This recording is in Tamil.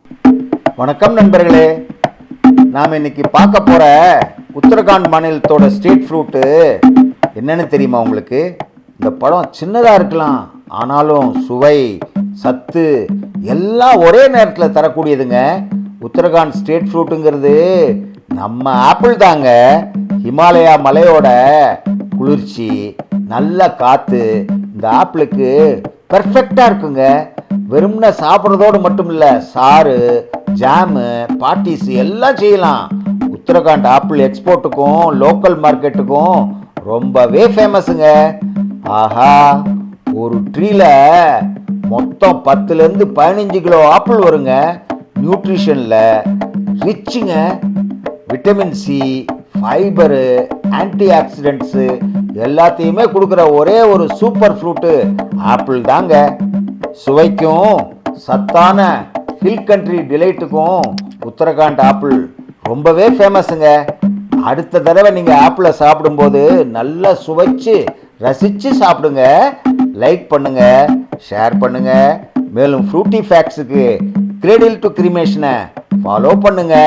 வணக்கம் நண்பர்களே. நாம் இன்னைக்கு பார்க்க போற உத்தரகாண்ட் மாநிலத்தோட ஸ்ட்ரீட் ஃப்ரூட்டு என்னன்னு தெரியுமா உங்களுக்கு? இந்த பழம் சின்னதாக இருக்கலாம், ஆனாலும் சுவை, சத்து எல்லாம் ஒரே நேரத்தில் தரக்கூடியதுங்க. உத்தரகாண்ட் ஸ்ட்ரீட் ஃப்ரூட்டுங்கிறது நம்ம ஆப்பிள் தாங்க. ஹிமாலயா மலையோட குளிர்ச்சி, நல்ல காற்று இந்த ஆப்பிளுக்கு பெர்ஃபெக்டாக இருக்குங்க. வெறும்னா சாப்பிட்றதோடு மட்டும் இல்லை, சாறு, ஜாமு, பாட்டிஸ் எல்லாம் செய்யலாம். உத்தரகாண்ட் ஆப்பிள் எக்ஸ்போர்ட்டுக்கும் லோக்கல் மார்க்கெட்டுக்கும் ரொம்பவே ஃபேமஸுங்க. ஆஹா, ஒரு ட்ரீல மொத்தம் 10லேருந்து 15 கிலோ ஆப்பிள் வருங்க. நியூட்ரிஷனில் ரிச்சுங்க. Vitamin C, fibre, antioxidants எல்லாத்தையுமே கொடுக்குற ஒரே ஒரு சூப்பர் ஃப்ரூட்டு ஆப்பிள் தாங்க. சுவைக்கும் சத்தான ஹில் கண்ட்ரி டிலைட்டுக்கும் உத்தரகாண்ட் ஆப்பிள் ரொம்பவே ஃபேமஸுங்க. அடுத்த தடவை நீங்கள் ஆப்பிளை சாப்பிடும்போது நல்லா சுவைச்சு ரசித்து சாப்பிடுங்க. லைக் பண்ணுங்க, ஷேர் பண்ணுங்க. மேலும் ஃப்ரூட்டி ஃபேக்ட்ஸுக்கு கிரேடில் டு கிரிமேஷனை ஃபாலோ பண்ணுங்க.